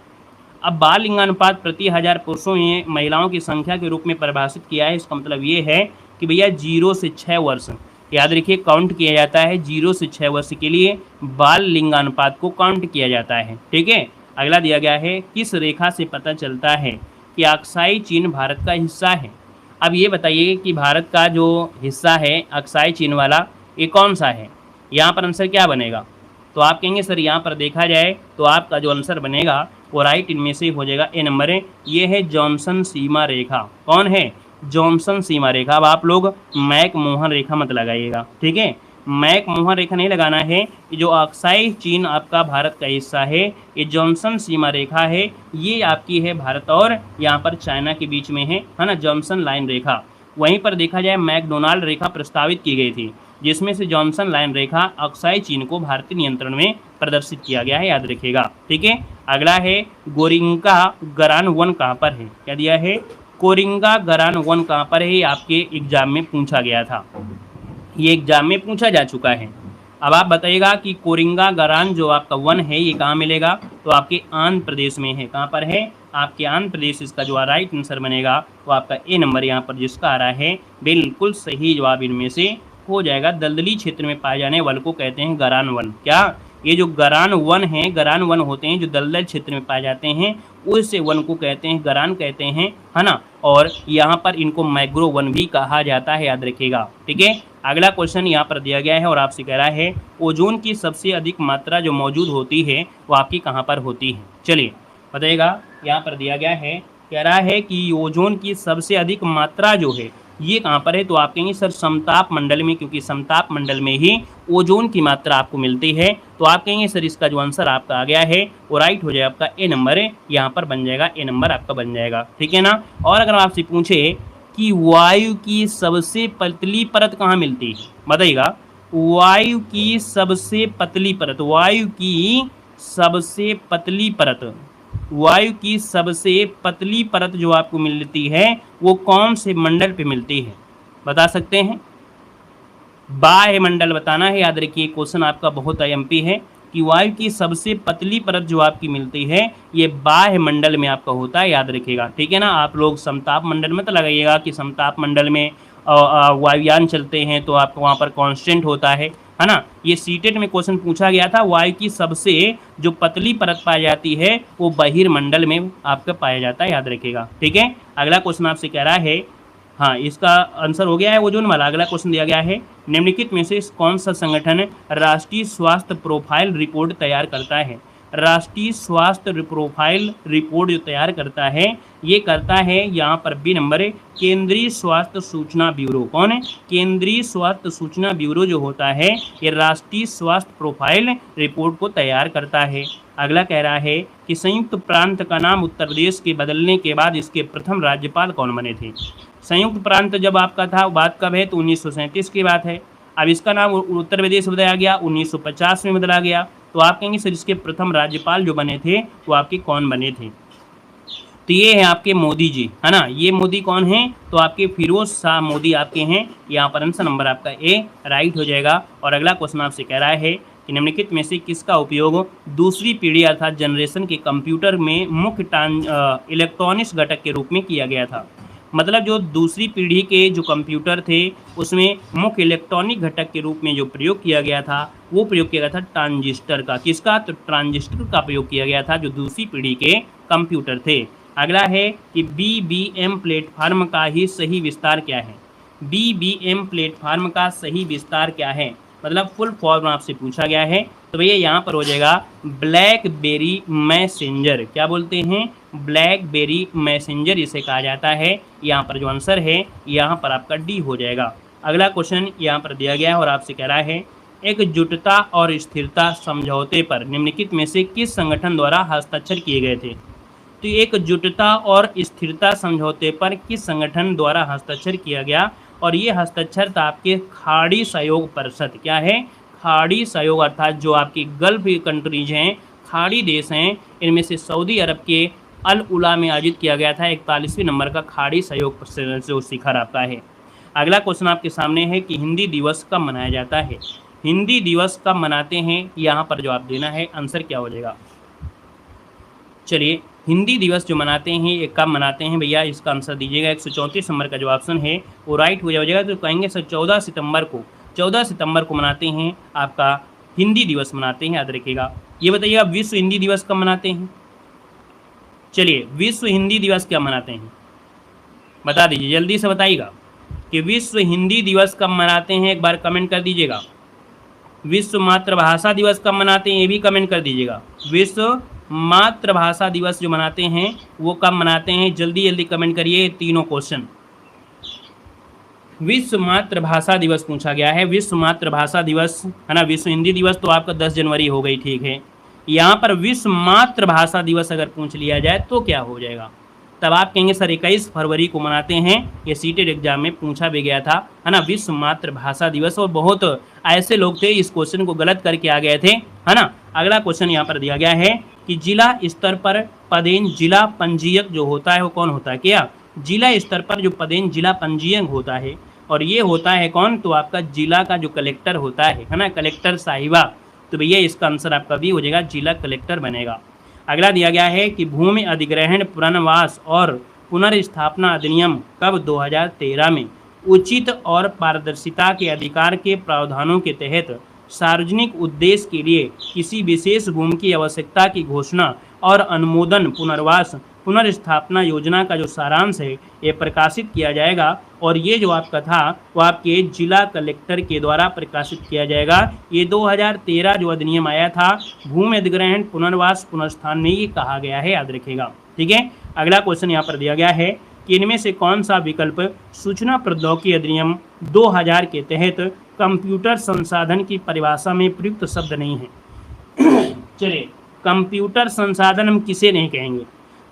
अब बाल लिंगानुपात प्रति 1000 पुरुषों में महिलाओं की संख्या के रूप में परिभाषित किया है। इसका मतलब ये है कि भैया 0 से 6 वर्ष, याद रखिए काउंट किया जाता है। 0 से 6 वर्ष के लिए बाल लिंगानुपात को काउंट किया जाता है। ठीक है। अगला दिया गया है किस रेखा से पता चलता है कि अक्साई चीन भारत का हिस्सा है। अब ये बताइए कि भारत का जो हिस्सा है अक्साई चीन वाला, ये कौन सा है। यहाँ पर आंसर क्या बनेगा? तो आप कहेंगे सर यहाँ पर देखा जाए तो आपका जो आंसर बनेगा वो राइट इनमें से हो जाएगा। ए नंबर है, ये है जॉनसन सीमा रेखा। कौन है? जॉनसन सीमा रेखा। अब आप लोग मैक मोहन रेखा मत लगाइएगा, ठीक है। मैक मोहन रेखा नहीं लगाना है। जो अक्साई चीन आपका भारत का हिस्सा है, ये जॉनसन सीमा रेखा है, ये आपकी है भारत और यहाँ पर चाइना के बीच में है ना, जॉनसन लाइन रेखा। वहीं पर देखा जाए मैकडोनाल्ड रेखा प्रस्तावित की गई थी, जिसमें से जॉनसन लाइन रेखा अक्साई चीन को भारतीय नियंत्रण में प्रदर्शित किया गया है, याद रखिएगा। ठीक है। अगला है गोरिंगा गरान वन कहाँ पर है। क्या दिया है? कोरिंगा गरान वन कहाँ पर है, ये आपके एग्जाम में पूछा गया था, ये एग्जाम में पूछा जा चुका है। अब आप बताइएगा कि कोरिंगा गरान जो आपका वन है ये कहाँ मिलेगा, तो आपके आंध्र प्रदेश में है। कहाँ पर है? आपके आंध्र प्रदेश। इसका जो राइट आंसर बनेगा वो आपका ए नंबर यहाँ पर जिसका आ रहा है बिल्कुल सही जवाब इनमें से हो जाएगा। दलदली क्षेत्र में पाए जाने वाले को कहते हैं गरान वन। क्या ये जो गरान वन है, गरान वन होते हैं जो दलदल क्षेत्र में पाए जाते हैं, उस वन को कहते हैं गरान कहते हैं, है ना। और यहाँ पर इनको मैग्रो वन भी कहा जाता है, याद रखिएगा। ठीक है। अगला क्वेश्चन यहाँ पर दिया गया है और आपसे कह रहा है ओजोन की सबसे अधिक मात्रा जो मौजूद होती है वो आपकी कहाँ पर होती है। चलिए बताइएगा। यहाँ पर दिया गया है, कह रहा है कि ओजोन की सबसे अधिक मात्रा जो है ये कहाँ पर है, तो आप कहेंगे सर समताप मंडल में, क्योंकि समताप मंडल में ही ओजोन की मात्रा आपको मिलती है। तो आप कहेंगे सर इसका जो आंसर आपका आ गया है वो राइट हो जाएगा, आपका ए नंबर है यहाँ पर बन जाएगा, ए नंबर आपका बन जाएगा। ठीक है ना। और अगर आपसे पूछे कि वायु की सबसे पतली परत कहाँ मिलती है, बताइएगा। वायु की सबसे पतली परत, वायु की सबसे पतली परत, वायु की सबसे पतली परत जो आपको मिलती है वो कौन से मंडल पे मिलती है, बता सकते हैं? बाह्य मंडल बताना है, याद रखिए क्वेश्चन आपका बहुत आईएमपी है कि वायु की सबसे पतली परत जो आपकी मिलती है ये बाह्य मंडल में आपका होता है, याद रखिएगा। ठीक है ना। आप लोग समताप मंडल में तो लगाइएगा कि समताप मंडल में वायुयान चलते हैं तो आपको वहाँ पर कांस्टेंट होता है ना। ये सीटेट में क्वेश्चन पूछा गया था, वायु की सबसे जो पतली परत पाई जाती है वो बहिर्मंडल में आपका पाया जाता है, याद रखिएगा। ठीक है। अगला क्वेश्चन आपसे कह रहा है, हाँ इसका आंसर हो गया है ओजोन वाला। अगला क्वेश्चन दिया गया है निम्नलिखित में से कौन सा संगठन राष्ट्रीय स्वास्थ्य प्रोफाइल रिपोर्ट तैयार करता है। राष्ट्रीय स्वास्थ्य प्रोफाइल रिपोर्ट जो तैयार करता है ये करता है यहाँ पर बी नंबर है केंद्रीय स्वास्थ्य सूचना ब्यूरो। कौन है? केंद्रीय स्वास्थ्य सूचना ब्यूरो जो होता है ये राष्ट्रीय स्वास्थ्य प्रोफाइल रिपोर्ट को तैयार करता है। अगला कह रहा है कि संयुक्त प्रांत का नाम उत्तर प्रदेश के बदलने के बाद इसके प्रथम राज्यपाल कौन बने थे। संयुक्त प्रांत जब आपका था बात कब है, तो 1937 की बात है। अब इसका नाम उत्तर प्रदेश बताया गया, 1950 में बदला गया। तो आप कहेंगे सर इसके प्रथम राज्यपाल जो बने थे वो आपके कौन बने थे। तो ये है आपके मोदी जी, है ना। ये मोदी कौन है? तो आपके फिरोज शाह मोदी आपके हैं। यहाँ पर आंसर नंबर आपका ए राइट हो जाएगा। और अगला क्वेश्चन आपसे कह रहा है कि निम्नलिखित में से किसका उपयोग दूसरी पीढ़ी अर्थात जनरेशन के कंप्यूटर में मुख्य इलेक्ट्रॉनिक्स घटक के रूप में किया गया था। मतलब जो दूसरी पीढ़ी के जो कंप्यूटर थे उसमें मुख्य इलेक्ट्रॉनिक घटक के रूप में जो प्रयोग किया गया था वो प्रयोग किया गया था ट्रांजिस्टर का। किसका? तो ट्रांजिस्टर का प्रयोग किया गया था जो दूसरी पीढ़ी के कंप्यूटर थे। अगला है कि BBM प्लेटफार्म का ही सही विस्तार क्या है? BBM प्लेटफार्म का सही विस्तार क्या है? मतलब फुल फॉर्म आपसे पूछा गया है। तो भैया यहाँ पर हो जाएगा ब्लैकबेरी मैसेंजर। क्या बोलते हैं? ब्लैकबेरी मैसेंजर इसे कहा जाता है। यहाँ पर जो आंसर है यहाँ पर आपका डी हो जाएगा। अगला क्वेश्चन यहाँ पर दिया गया है और आपसे कह रहा है एकजुटता और स्थिरता समझौते पर निम्नलिखित में से किस संगठन द्वारा हस्ताक्षर किए गए थे? तो एकजुटता और स्थिरता समझौते पर किस संगठन द्वारा हस्ताक्षर किया गया? और ये हस्ताक्षर था आपके खाड़ी सहयोग परिषद। क्या है? खाड़ी सहयोग अर्थात जो आपकी गल्फ कंट्रीज हैं, खाड़ी देश हैं, इनमें से सऊदी अरब के अल उला में आयोजित किया गया था 41वें नंबर का खाड़ी सहयोग जो शिखर आपका है। अगला क्वेश्चन आपके सामने है कि हिंदी दिवस कब मनाया जाता है? हिंदी दिवस कब मनाते हैं? यहाँ पर जो आप देना है आंसर क्या हो जाएगा? चलिए, हिंदी दिवस जो मनाते हैं ये कब मनाते हैं भैया, इसका आंसर दीजिएगा। 134 नंबर का जो ऑप्शन है वो राइट हो जाएगा। तो कहेंगे सर 14 सितंबर को मनाते हैं आपका हिंदी दिवस मनाते हैं, याद रखिएगा। ये बताइएगा विश्व हिंदी दिवस कब मनाते हैं? चलिए, विश्व हिंदी दिवस क्या मनाते हैं बता दीजिए, जल्दी से बताइएगा कि विश्व हिंदी दिवस कब मनाते हैं, एक बार कमेंट कर दीजिएगा। विश्व मातृभाषा दिवस कब मनाते हैं ये भी कमेंट कर दीजिएगा। विश्व मातृभाषा दिवस जो मनाते हैं वो कब मनाते हैं, जल्दी जल्दी कमेंट करिए। तीनों क्वेश्चन विश्व मातृभाषा दिवस पूछा गया है। विश्व मातृभाषा दिवस है ना। विश्व हिंदी दिवस तो आपका 10 जनवरी हो गई, ठीक है। यहाँ पर विश्व मातृभाषा दिवस अगर पूछ लिया जाए तो क्या हो जाएगा? तब आप कहेंगे सर 21 फरवरी को मनाते हैं। ये सीटेड एग्जाम में पूछा भी गया था, है ना, विश्व मातृभाषा दिवस। और बहुत ऐसे लोग थे इस क्वेश्चन को गलत करके आ गए थे, है ना। अगला क्वेश्चन यहाँ पर दिया गया है कि जिला स्तर पर पदेन जिला पंजीयक जो होता है वो कौन होता है? क्या जिला स्तर पर जो पदेन जिला पंजीयक होता है, और ये होता है कौन? तो आपका जिला का जो कलेक्टर होता है ना, कलेक्टर साहिबा। तो भैया इसका आंसर आपका भी हो जाएगा, जिला कलेक्टर बनेगा। अगला दिया गया है कि भूमि अधिग्रहण पुनर्वास और पुनर्स्थापना अधिनियम कब 2013 में उचित और पारदर्शिता के अधिकार के प्रावधानों के तहत सार्वजनिक उद्देश्य के लिए किसी विशेष भूमि की आवश्यकता की घोषणा और अनुमोदन पुनर्वास पुनर्स्थापना योजना का जो सारांश है ये प्रकाशित किया जाएगा। और ये जो आपका था वो आपके जिला कलेक्टर के द्वारा प्रकाशित किया जाएगा। ये 2013 जो अधिनियम आया था भूमि अधिग्रहण पुनर्वास पुनर्स्थान में ये कहा गया है, याद रखिएगा, ठीक है। अगला क्वेश्चन यहाँ पर दिया गया है कि इनमें से कौन सा विकल्प सूचना प्रौद्योगिकी अधिनियम 2000 के तहत कंप्यूटर संसाधन की परिभाषा में प्रयुक्त शब्द नहीं है? चलिए, कंप्यूटर संसाधन हम किसे नहीं कहेंगे?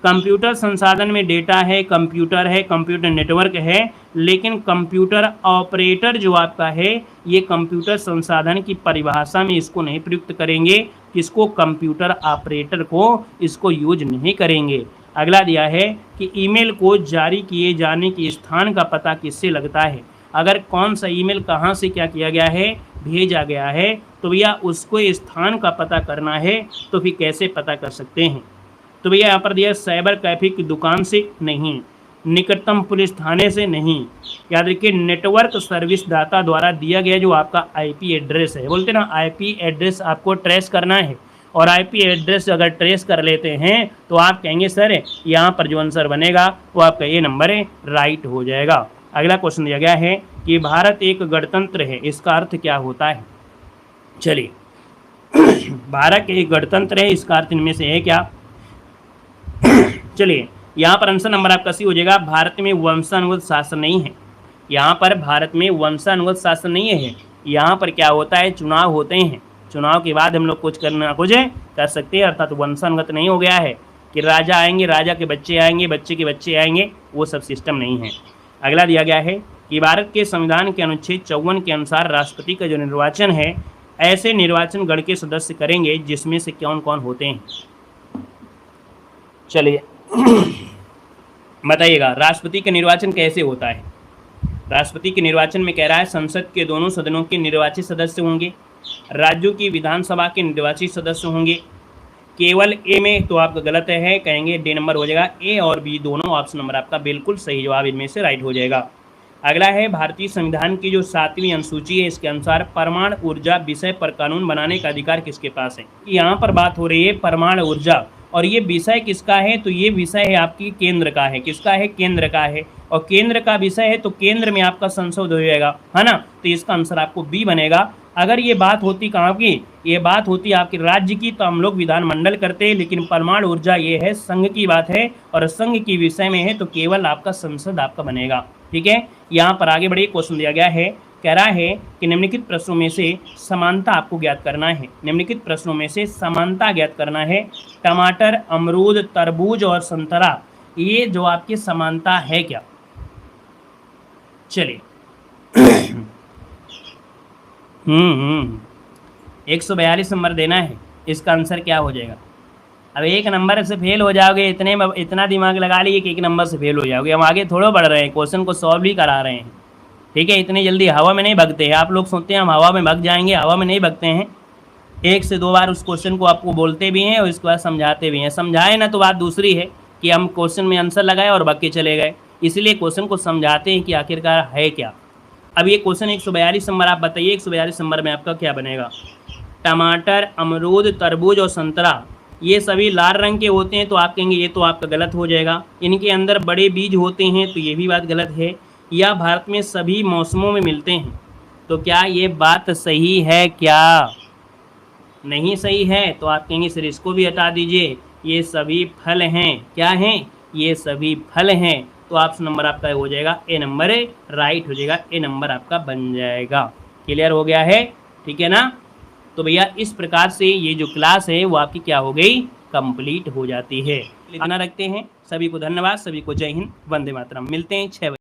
कंप्यूटर संसाधन में डेटा है, कंप्यूटर है, कंप्यूटर नेटवर्क है, लेकिन कंप्यूटर ऑपरेटर जो आपका है ये कंप्यूटर संसाधन की परिभाषा में इसको नहीं प्रयुक्त करेंगे। किसको? कंप्यूटर ऑपरेटर को इसको यूज नहीं करेंगे। अगला दिया है कि ईमेल को जारी किए जाने के स्थान का पता किससे लगता है? अगर कौन सा ईमेल कहाँ से क्या किया गया है, भेजा गया है, तो भैया उसको स्थान का पता करना है, तो फिर कैसे पता कर सकते हैं? तो भैया यहाँ पर दिया साइबर कैफे की दुकान से नहीं, निकटतम पुलिस थाने से नहीं, याद रखिए नेटवर्क सर्विस दाता द्वारा दिया गया जो आपका आईपी एड्रेस है, बोलते ना आईपी एड्रेस आपको ट्रेस करना है। और आईपी एड्रेस अगर ट्रेस कर लेते हैं तो आप कहेंगे सर यहाँ पर जो आंसर बनेगा वो आपका ये नंबर है, राइट हो जाएगा। अगला क्वेश्चन दिया गया है कि भारत एक गणतंत्र है, इसका अर्थ क्या होता है? चलिए, भारत एक गणतंत्र है, इसका अर्थ इनमें से है क्या? चलिए, यहाँ पर आंसर नंबर आपका सी हो जाएगा। भारत में वंशानुगत शासन नहीं है। यहाँ पर भारत में वंशानुगत शासन नहीं है। यहाँ पर क्या होता है, चुनाव होते हैं, चुनाव के बाद हम लोग कुछ कर सकते हैं, अर्थात वंशानुगत नहीं हो गया है कि राजा आएंगे, राजा के बच्चे आएंगे, बच्चे के बच्चे आएंगे, वो सब सिस्टम नहीं है। अगला दिया गया है कि भारत के संविधान के अनुच्छेद 54 के अनुसार राष्ट्रपति का जो निर्वाचन है ऐसे निर्वाचन गण के सदस्य करेंगे जिसमें से कौन कौन होते हैं? चलिए बताइएगा राष्ट्रपति का निर्वाचन कैसे होता है। राष्ट्रपति के निर्वाचन में कह रहा है संसद के दोनों सदनों के निर्वाचित सदस्य होंगे, राज्यों की विधानसभा के निर्वाचित सदस्य होंगे। केवल ए में तो आपका गलत है, कहेंगे डी नंबर हो जाएगा। ए और बी दोनों ऑप्शन नंबर आपका बिल्कुल सही जवाब इनमें से राइट हो जाएगा। अगला है भारतीय संविधान की जो 7वीं अनुसूची है इसके अनुसार परमाणु ऊर्जा विषय पर कानून बनाने का अधिकार किसके पास है। यहाँ पर बात हो रही है परमाणु ऊर्जा, और ये विषय किसका है, तो ये विषय है आपकी केंद्र का है। किसका है, केंद्र का है, और केंद्र का विषय है तो केंद्र में आपका संसद हो जाएगा, है ना। तो इसका आंसर आपको बी बनेगा। अगर ये बात होती कहाँ की, ये बात होती आपके राज्य की, तो हम लोग विधानमंडल करते हैं, लेकिन परमाणु ऊर्जा ये है संघ की बात है, और संघ की विषय में है तो केवल आपका संसद आपका बनेगा। ठीक है, यहाँ पर आगे बढ़िए क्वेश्चन दिया गया है, कह रहा है कि निम्नलिखित प्रश्नों में से समानता आपको ज्ञात करना है। निम्नलिखित प्रश्नों में से समानता ज्ञात करना है। टमाटर, अमरूद, तरबूज और संतरा, ये जो आपकी समानता है क्या। चलिए 142 नंबर देना है, इसका आंसर क्या हो जाएगा। अब एक नंबर से फेल हो जाओगे, इतना दिमाग लगा लिए कि एक नंबर से फेल हो जाओगे। हम आगे थोड़ा बढ़ रहे हैं, क्वेश्चन को सॉल्व भी करा रहे हैं। ठीक है, इतनी जल्दी हवा में नहीं भगते हैं। आप लोग सोचते हैं हम हवा में भग जाएंगे, हवा में नहीं भगते हैं। 1 से 2 बार उस क्वेश्चन को आपको बोलते भी हैं और इसके बाद समझाते भी हैं। समझाए ना तो बात दूसरी है कि हम क्वेश्चन में आंसर लगाए और भग के चले गए, इसलिए क्वेश्चन को समझाते हैं कि आखिरकार है क्या। अब ये क्वेश्चन 142 नंबर आप बताइए, 142 नंबर में आपका क्या बनेगा। टमाटर, अमरूद, तरबूज और संतरा ये सभी लाल रंग के होते हैं, तो आप कहेंगे ये तो आपका गलत हो जाएगा। इनके अंदर बड़े बीज होते हैं, तो ये भी बात गलत है। या भारत में सभी मौसमों में मिलते हैं, तो क्या ये बात सही है क्या। नहीं सही है तो आप कहेंगे सर इसको भी हटा दीजिए, ये सभी फल हैं। क्या हैं, ये सभी फल हैं। तो ऑप्शन नंबर आपका हो जाएगा ए नंबर राइट हो जाएगा, ए नंबर आपका बन जाएगा। क्लियर हो गया है, ठीक है ना। तो भैया इस प्रकार से ये जो क्लास है वो आपकी क्या हो गई, कंप्लीट हो जाती है। इतना रखते हैं, सभी को धन्यवाद, सभी को जय हिंद, वंदे मातरम। मिलते हैं 6 बजे।